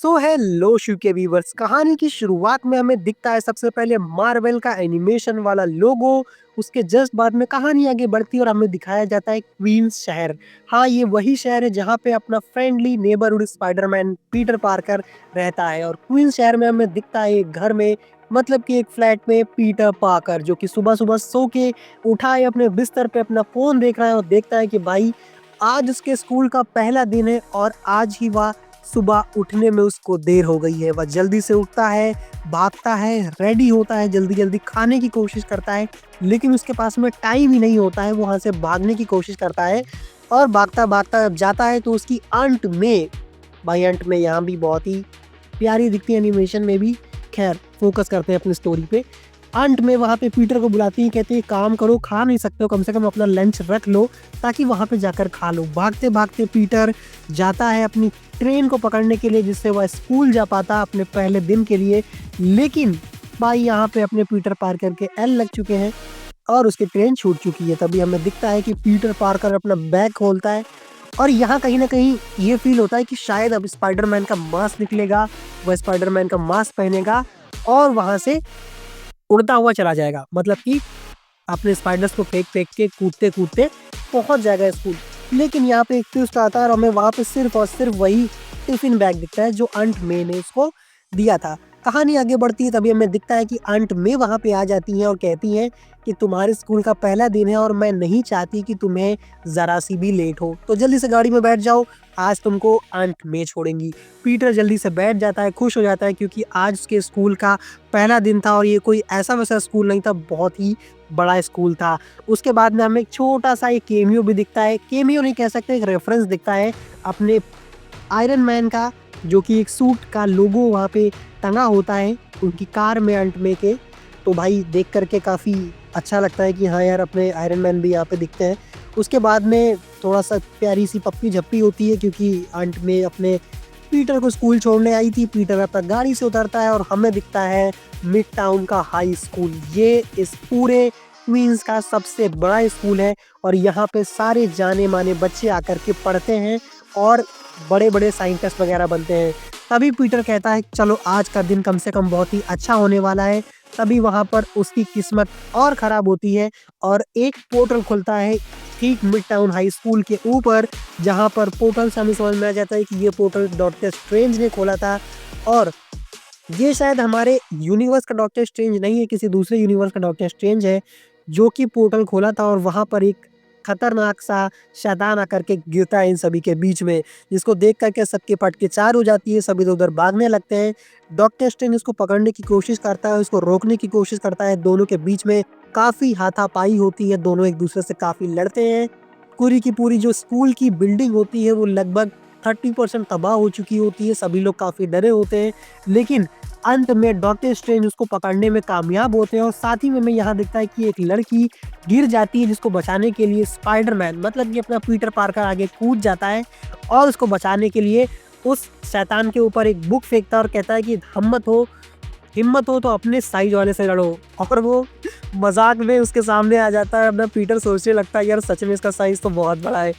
So hello Shiv के viewers. कहानी की शुरुआत में हमें दिखता है सबसे पहले मार्वल का एनिमेशन वाला लोगो। उसके जस्ट बाद में कहानी आगे बढ़ती है और हमें दिखाया जाता है क्वींस शहर। हाँ, ये वही शहर है जहाँ पे अपना friendly neighbourhood Spiderman Peter Parker रहता है। और क्वींस शहर में हमें दिखता है एक घर में, मतलब कि एक फ्लैट में पीटर पार्कर जो कि सुबह सुबह सो के उठा है, अपने बिस्तर पे अपना फोन देख रहा है और देखता है कि भाई आज उसके स्कूल का पहला दिन है और आज ही वह सुबह उठने में उसको देर हो गई है। वह जल्दी से उठता है, भागता है, रेडी होता है, जल्दी-जल्दी खाने की कोशिश करता है, लेकिन उसके पास में टाइम ही नहीं होता है। वो वहाँ से भागने की कोशिश करता है और भागता-भागता जब जाता है तो उसकी अंट में, भाई अंट में यहाँ भी बहुत ही प्यारी दिखती है एनिमेशन में भी। खैर फोकस करते हैं अपनी स्टोरी पे। अंत में वहाँ पे पीटर को बुलाती है, कहती है काम करो, खा नहीं सकते हो, कम से कम अपना लंच रख लो ताकि वहाँ पे जाकर खा लो। भागते भागते पीटर जाता है अपनी ट्रेन को पकड़ने के लिए जिससे वह स्कूल जा पाता अपने पहले दिन के लिए। लेकिन भाई यहाँ पे अपने पीटर पार्कर के एल लग चुके हैं और उसकी ट्रेन छूट चुकी है। तभी हमें दिखता है कि पीटर पार्कर अपना बैग खोलता है और यहाँ कहीं ना कहीं ये फील होता है कि शायद अब स्पाइडरमैन का मास्क निकलेगा, वह स्पाइडरमैन का मास्क पहनेगा और वहां से उड़ता हुआ चला जाएगा। मतलब कि अपने स्पाइडर्स को फेंक फेंक के कूदते कूदते पहुंच जाएगा स्कूल। लेकिन यहाँ पे एक ट्विस्ट आता है और हमें वहां पे सिर्फ और सिर्फ वही टिफिन बैग दिखता है जो अंट मे ने उसको दिया था। कहानी आगे बढ़ती है, तभी हमें दिखता है कि अंट मे वहां पे आ जाती हैं और कहती हैं कि तुम्हारे स्कूल का पहला दिन है और मैं नहीं चाहती कि तुम्हें जरा सी भी लेट हो, तो जल्दी से गाड़ी में बैठ जाओ, आज तुमको अंट मे छोड़ेंगी। पीटर जल्दी से बैठ जाता है, खुश हो जाता है क्योंकि आज उसके स्कूल का पहला दिन था और ये कोई ऐसा वैसा स्कूल नहीं था, बहुत ही बड़ा स्कूल था। उसके बाद में हमें एक छोटा सा एक केमियो भी दिखता है, केमियो नहीं कह सकते, एक रेफरेंस दिखता है अपने आयरन मैन का, जो कि एक सूट का लोगो वहाँ पे टंगा होता है उनकी कार में अंट में के। तो भाई देख करके काफ़ी अच्छा लगता है कि हाँ यार, अपने आयरन मैन भी यहाँ पे दिखते हैं। उसके बाद में थोड़ा सा प्यारी सी पप्पी झप्पी होती है क्योंकि अंट में अपने पीटर को स्कूल छोड़ने आई थी। पीटर अपना गाड़ी से उतरता है और हमें दिखता है मिड टाउन का हाई स्कूल। ये इस पूरे क्वींस का सबसे बड़ा स्कूल है और यहाँ पे सारे जाने माने बच्चे आकर के पढ़ते हैं और बड़े बड़े साइंटिस्ट वगैरह बनते हैं। तभी पीटर कहता है चलो आज का दिन कम से कम बहुत ही अच्छा होने वाला है। तभी वहाँ पर उसकी किस्मत और ख़राब होती है और एक पोर्टल खुलता है ठीक मिड टाउन हाई स्कूल के ऊपर, जहाँ पर पोर्टल से हमें समझ में आ जाता है कि ये पोर्टल डॉक्टर स्ट्रेंज ने खोला था और ये शायद हमारे यूनिवर्स का डॉक्टर स्ट्रेंज नहीं है, किसी दूसरे यूनिवर्स का डॉक्टर स्ट्रेंज है जो कि पोर्टल खोला था। और वहाँ पर एक खतरनाक सा शैतान आकर के गिरता है इन सभी के बीच में, जिसको देख करके सबके पटके चार हो जाती है, सभी उधर भागने लगते हैं। डॉक्टर स्ट्रेंज उसको पकड़ने की कोशिश करता है, उसको रोकने की कोशिश करता है, दोनों के बीच में काफ़ी हाथापाई होती है, दोनों एक दूसरे से काफ़ी लड़ते हैं। पूरी की पूरी जो स्कूल की बिल्डिंग होती है वो लगभग 30% तबाह हो चुकी होती है, सभी लोग काफ़ी डरे होते हैं। लेकिन अंत में डॉक्टर स्ट्रेंज उसको पकड़ने में कामयाब होते हैं और साथ ही में हमें यहाँ दिखता है कि एक लड़की गिर जाती है जिसको बचाने के लिए स्पाइडरमैन, मतलब कि अपना पीटर पार्कर आगे कूद जाता है और उसको बचाने के लिए उस शैतान के ऊपर एक बुक फेंकता है और कहता है कि हिम्मत हो तो अपने साइज वाले से लड़ो। और वो मजाक में उसके सामने आ जाता है। अपना पीटर सोचने लगता है यार सच में इसका साइज तो बहुत बड़ा है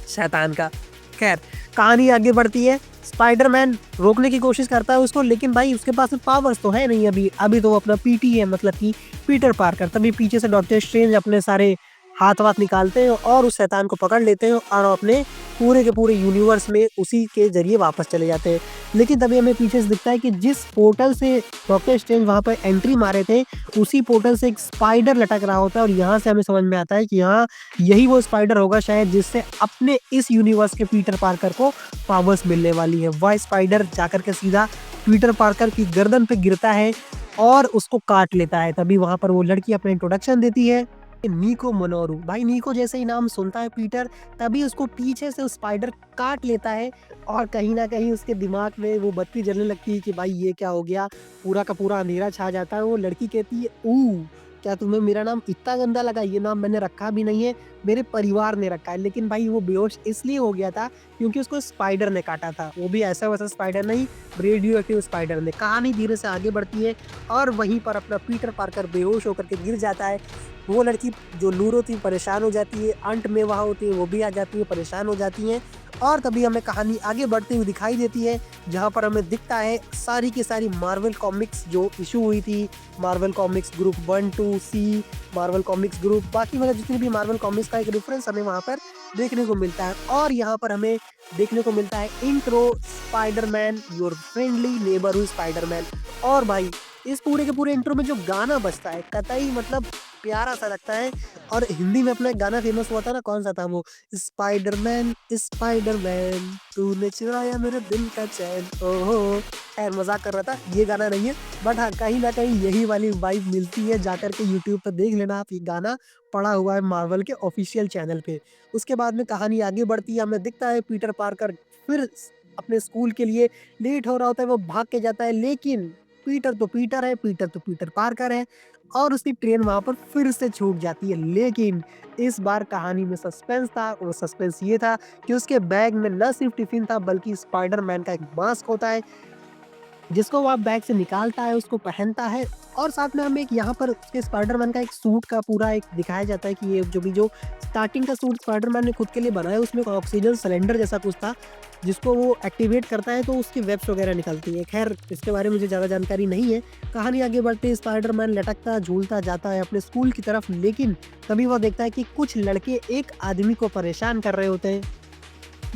शैतान का। खैर कहानी आगे बढ़ती है, स्पाइडरमैन रोकने की कोशिश करता है उसको, लेकिन भाई उसके पास पावर्स तो है नहीं अभी अभी तो वो अपना पीटी है, मतलब कि पीटर पार्कर। तभी पीछे से डॉक्टर स्ट्रेंज अपने सारे हाथ वाथ निकालते हैं और उस शैतान को पकड़ लेते हैं और अपने पूरे के पूरे यूनिवर्स में उसी के जरिए वापस चले जाते हैं। लेकिन तभी हमें पीछे से दिखता है कि जिस पोर्टल से डॉक्टर स्ट्रेंज वहां पर एंट्री मारे थे, उसी पोर्टल से एक स्पाइडर लटक रहा होता है और यहाँ से हमें समझ में आता है कि हाँ, यही वो स्पाइडर होगा शायद जिससे अपने इस यूनिवर्स के पीटर पार्कर को पावर्स मिलने वाली है। वह स्पाइडर जाकर के सीधा पीटर पार्कर की गर्दन पे गिरता है और उसको काट लेता है। तभी वहां पर वो लड़की अपना इंट्रोडक्शन देती है, नीको मनोरू। भाई नीको जैसे ही नाम सुनता है पीटर, तभी उसको पीछे से स्पाइडर काट लेता है और कहीं ना कहीं उसके दिमाग में वो बत्ती जलने लगती है कि भाई ये क्या हो गया, पूरा का पूरा अंधेरा छा जाता है। वो लड़की कहती है क्या तुम्हें मेरा नाम इतना गंदा लगा, ये नाम मैंने रखा भी नहीं है, मेरे परिवार ने रखा है। लेकिन भाई वो बेहोश इसलिए हो गया था क्योंकि उसको स्पाइडर ने काटा था। वो भी ऐसा-वैसा स्पाइडर नहीं, रेडियो एक्टिव स्पाइडर ने। कहानी धीरे से आगे बढ़ती है और वहीं पर अपना पीटर पार्कर बेहोश होकर के गिर जाता है। वो लड़की जो नूरो थी परेशान हो जाती है, अंट में वहाँ होती है वो भी आ जाती है, परेशान हो जाती हैं और तभी हमें कहानी आगे बढ़ती हुई दिखाई देती है, जहाँ पर हमें दिखता है सारी की सारी मार्वल कॉमिक्स जो इश्यू हुई थी, मार्वल कॉमिक्स ग्रुप 1, 2, सी, मार्वल कॉमिक्स ग्रुप बाकी मतलब जितनी भी मार्वल कॉमिक्स का एक रेफरेंस हमें वहाँ पर देखने को मिलता है और यहाँ पर हमें देखने को मिलता है intro Spiderman your friendly neighbourhood Spiderman. और भाई इस पूरे के पूरे इंट्रो में जो गाना बजता है कतई मतलब प्यारा सा लगता है। और हिंदी में अपना एक गाना फेमस हुआ था ना, कौन सा था वो, स्पाइडरमैन स्पाइडरमैन तूने चुराया मेरे दिल का चैन ओहो। खैर मजाक कर रहा था, ये गाना नहीं है बट हाँ कहीं ना कहीं यही वाली वाइब मिलती है। जाकर के यूट्यूब पर देख लेना आप, ये गाना पड़ा हुआ है मार्वल के ऑफिशियल चैनल पे। उसके बाद में कहानी आगे बढ़ती है, हमें दिखता है पीटर पार्कर फिर अपने स्कूल के लिए लेट हो रहा होता है, वो भाग के जाता है लेकिन पीटर तो पीटर है, पीटर तो पीटर पार्कर है और उसकी ट्रेन वहाँ पर फिर से छूट जाती है। लेकिन इस बार कहानी में सस्पेंस था और सस्पेंस ये था कि उसके बैग में न सिर्फ टिफिन था बल्कि स्पाइडरमैन का एक मास्क होता है जिसको वो आप बैग से निकालता है, उसको पहनता है और साथ में हमें एक यहाँ पर उसके स्पाइडरमैन का एक सूट का पूरा एक दिखाया जाता है कि ये जो स्टार्टिंग का सूट स्पाइडरमैन ने खुद के लिए बनाया उसमें एक ऑक्सीजन सिलेंडर जैसा कुछ था, जिसको वो एक्टिवेट करता है तो उसकी वेब्स वगैरह निकलती है। खैर इसके बारे में मुझे ज़्यादा जानकारी नहीं है। कहानी आगे बढ़ते स्पाइडरमैन लटकता झूलता जाता है अपने स्कूल की तरफ, लेकिन तभी वो देखता है कि कुछ लड़के एक आदमी को परेशान कर रहे होते हैं।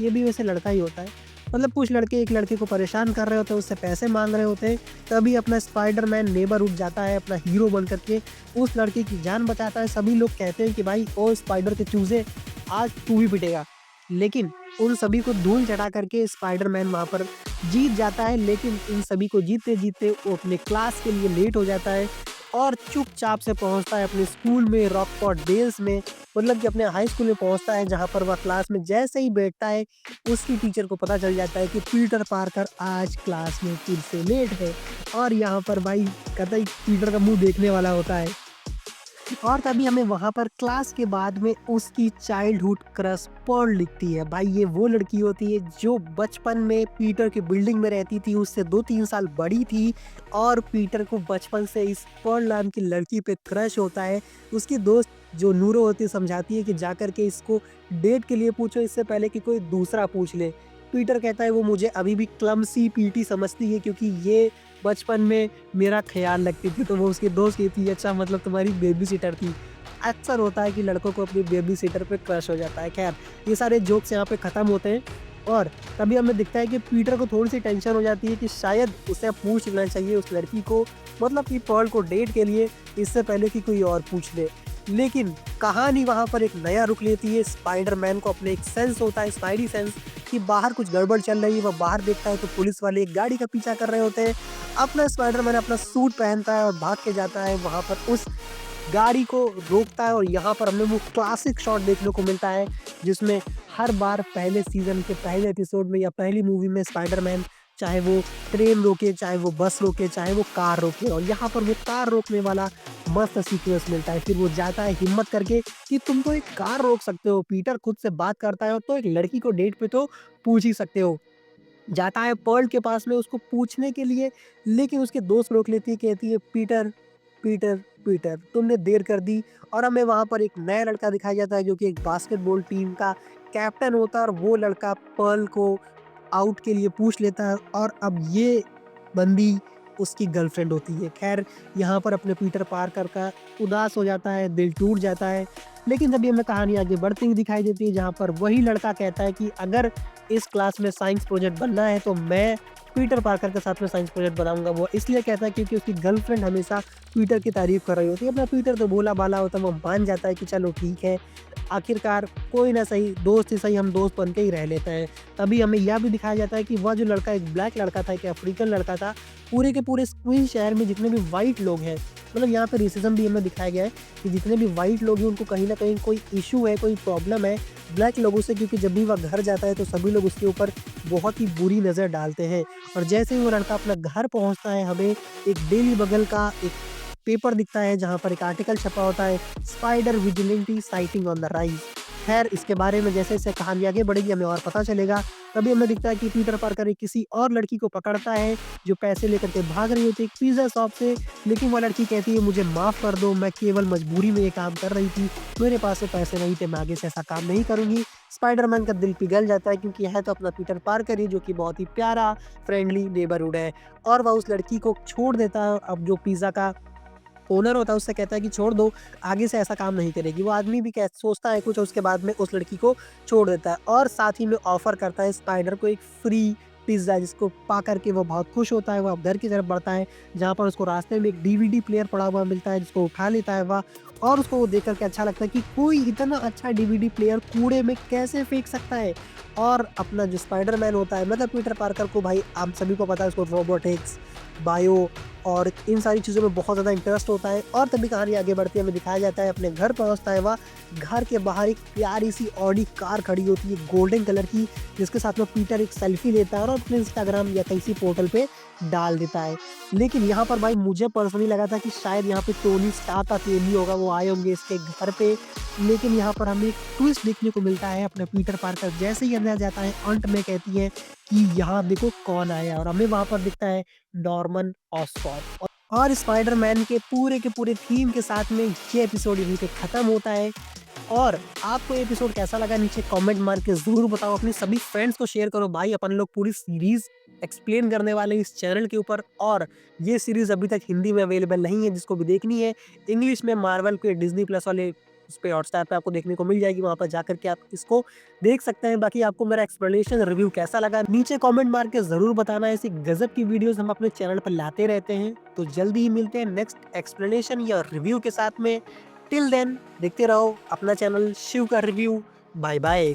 ये भी वैसे लड़का ही होता है। मतलब कुछ लड़के एक लड़के को परेशान कर रहे होते हैं, उससे पैसे माँग रहे होते हैं, तभी अपना स्पाइडरमैन नेबरहुड जाता है अपना हीरो बन कर के उस लड़के की जान बचाता है। सभी लोग कहते हैं कि भाई ओ स्पाइडर के चूज़े आज तू भी पिटेगा। लेकिन उन सभी को धूल चटा करके स्पाइडरमैन वहाँ पर जीत जाता है, लेकिन इन सभी को जीतते-जीतते वो अपने क्लास के लिए लेट हो जाता है और चुपचाप से पहुँचता है अपने स्कूल में रॉकफोर्ड डेल्स में, मतलब कि अपने हाई स्कूल में पहुँचता है जहाँ पर वह क्लास में जैसे ही बैठता है, उसकी टीचर को पता चल जाता है कि पीटर पार्कर आज क्लास में फिर से लेट है और यहाँ पर भाई कतई पीटर का मुँह देखने वाला होता है। और तभी हमें वहाँ पर क्लास के बाद में उसकी चाइल्डहुड क्रश पर्ल दिखती है। भाई ये वो लड़की होती है जो बचपन में पीटर की बिल्डिंग में रहती थी, उससे 2-3 साल बड़ी थी और पीटर को बचपन से इस पर्ल नाम की लड़की पे क्रश होता है। उसकी दोस्त जो नूरो होती है समझाती है कि जाकर के इसको डेट के लिए पूछो इससे पहले कि कोई दूसरा पूछ ले। पीटर कहता है वो मुझे अभी भी क्लमसी पीटी समझती है क्योंकि ये बचपन में मेरा ख़्याल रखती थी। तो वो उसकी दोस्त कहती है अच्छा मतलब तुम्हारी बेबी सिटर थी। अक्सर होता है कि लड़कों को अपनी बेबी सिटर पे क्रश हो जाता है। ख़ैर ये सारे जोक्स यहाँ पे ख़त्म होते हैं और तभी हमें दिखता है कि पीटर को थोड़ी-सी टेंशन हो जाती है कि शायद उसे पूछ लेना चाहिए उस लड़की को, मतलब कि पर्ल को डेट के लिए इससे पहले कि कोई और पूछ ले। लेकिन कहानी वहाँ पर एक नया रुख लेती है। स्पाइडरमैन को अपने एक सेंस होता है, स्पाइडी सेंस, कि बाहर कुछ गड़बड़ चल रही है। वह बाहर देखता है तो पुलिस वाले एक गाड़ी का पीछा कर रहे होते हैं। अपना स्पाइडरमैन अपना सूट पहनता है और भाग के जाता है वहाँ पर उस गाड़ी को रोकता है और यहाँ पर हमें वो क्लासिक शॉट देखने को मिलता है जिसमें हर बार पहले सीजन के पहले एपिसोड में या पहली मूवी में स्पाइडरमैन चाहे वो ट्रेन रोके, चाहे वो बस रोके, चाहे वो कार रोके, और यहाँ पर वो कार रोकने वाला मस्त सीक्वेंस मिलता है। फिर वो जाता है हिम्मत करके कि तुम तो एक कार रोक सकते हो। पीटर खुद से बात करता है और तो एक लड़की को डेट पे तो पूछ ही सकते हो। जाता है पर्ल के पास में उसको पूछने के लिए, लेकिन उसके दोस्त रोक लेती है, कहती है पीटर, पीटर, पीटर तुमने देर कर दी। और हमें वहाँ पर एक नया लड़का दिखाया जाता है जो कि एक बास्केटबॉल टीम का कैप्टन होता है और वो लड़का पर्ल को आउट के लिए पूछ लेता है और अब ये बंदी उसकी गर्लफ्रेंड होती है। ख़ैर यहाँ पर अपने पीटर पार्कर का उदास हो जाता है, दिल टूट जाता है। लेकिन तभी हमें कहानी आगे बढ़ती हुई दिखाई देती है जहाँ पर वही लड़का कहता है कि अगर इस क्लास में साइंस प्रोजेक्ट बनना है तो मैं पीटर पार्कर के साथ में साइंस प्रोजेक्ट बनाऊँगा। वो इसलिए कहता है क्योंकि उसकी गर्लफ्रेंड हमेशा पीटर की तारीफ़ कर रही होती है। अपना पीटर तो भोला-भाला होता है, वो मान जाता है कि चलो ठीक है, आखिरकार कोई ना सही दोस्त ही सही, हम दोस्त बन के ही रह लेते हैं। तभी हमें यह भी दिखाया जाता है कि वह जो लड़का एक ब्लैक लड़का था, एक अफ्रीकन लड़का था, पूरे के पूरे क्वींस शहर में जितने भी व्हाइट लोग हैं, मतलब यहाँ पे रेसिज़्म भी हमें दिखाया गया है कि जितने भी व्हाइट लोग हैं उनको कहीं न कहीं कोई इश्यू है, कोई प्रॉब्लम है ब्लैक लोगों से, क्योंकि जब भी वह घर जाता है तो सभी लोग उसके ऊपर बहुत ही बुरी नज़र डालते हैं। और जैसे ही वो लड़का अपना घर पहुँचता है, हमें एक डेली बगल का एक पेपर दिखता है जहाँ पर एक आर्टिकल छपा होता है, spider vigilante sighting on the rise. खैर इसके बारे में जैसे-जैसे कहानी आगे बढ़ेगी हमें और पता चलेगा। तभी हमें दिखता है कि पीटर पार्कर एक किसी और लड़की को पकड़ता है जो पैसे लेकर के भाग रही होती है एक पिज़्ज़ा शॉप से। लेकिन वो लड़की कहती है मुझे माफ़ कर दो, मैं केवल मजबूरी में ये काम कर रही थी। मेरे पास वो पैसे नहीं थे, मैं आगे से ऐसा काम नहीं करूँगी। स्पाइडरमैन का दिल पिघल जाता है क्योंकि है तो अपना पीटर पार्कर ही जो कि बहुत ही प्यारा फ्रेंडली नेबरहुड है और वह उस लड़की को छोड़ देता है। अब जो पिज़्ज़ा का ओनर होता है उससे कहता है कि छोड़ दो, आगे से ऐसा काम नहीं करेगी। वो आदमी भी कह सोचता है कुछ और उसके बाद में उस लड़की को छोड़ देता है और साथ ही में ऑफ़र करता है स्पाइडर को एक फ्री पिज़्ज़ा जिसको पा कर के वो बहुत खुश होता है। वो अब घर की तरफ बढ़ता है जहाँ पर उसको रास्ते में एक डीवीडी प्लेयर पड़ा हुआ मिलता है जिसको उठा लेता है वह और उसको वो देख कर के अच्छा लगता है कि कोई इतना अच्छा डीवीडी प्लेयर कूड़े में कैसे फेंक सकता है। और अपना जो स्पाइडरमैन होता है मतलब पीटर पार्कर को भाई आप सभी को पता है उसको रोबोटिक्स, बायो और इन सारी चीज़ों में बहुत ज़्यादा इंटरेस्ट होता है और तभी कहानी आगे बढ़ती है। हमें दिखाया जाता है अपने घर पहुँचता है वह, घर के बाहर एक प्यारी-सी ऑडी कार खड़ी होती है गोल्डन कलर की जिसके साथ में पीटर एक सेल्फी लेता है और अपने इंस्टाग्राम या किसी पोर्टल पे डाल देता है। लेकिन यहाँ पर भाई मुझे पर्सनली लगा था कि शायद यहाँ पे टोनी स्टार्क का फेम होगा, वो आए होंगे इसके घर पे। लेकिन यहाँ पर हमें एक ट्विस्ट देखने को मिलता है अपने पीटर पार्कर जैसे ही अंदर जाता है अंत में कहती है कि यहाँ देखो कौन आया और हमें वहाँ पर दिखता है नॉर्मन ऑसबॉर्न। और स्पाइडरमैन के पूरे थीम के साथ में ये एपिसोड यहीं पे खत्म होता है। और आपको ये एपिसोड कैसा लगा नीचे कमेंट मार के ज़रूर बताओ, अपने सभी फ्रेंड्स को शेयर करो भाई अपन लोग पूरी सीरीज़ एक्सप्लेन करने वाले हैं इस चैनल के ऊपर और ये सीरीज़ अभी तक हिंदी में अवेलेबल नहीं है जिसको भी देखनी है, इंग्लिश में मार्वल के डिज़नी प्लस वाले उस पे हॉटस्टार पे आपको देखने को मिल जाएगी, वहाँ पर जाकर के आप इसको देख सकते हैं। बाकी आपको मेरा एक्सप्लेनेशन रिव्यू कैसा लगा नीचे कमेंट मार के ज़रूर बताना, ऐसी गज़ब की वीडियोज़ हम अपने चैनल पर लाते रहते हैं। तो जल्दी ही मिलते हैं नेक्स्ट एक्सप्लेनेशन या रिव्यू के साथ में। टिल देन देखते रहो अपना चैनल शिव का रिव्यू। Bye bye.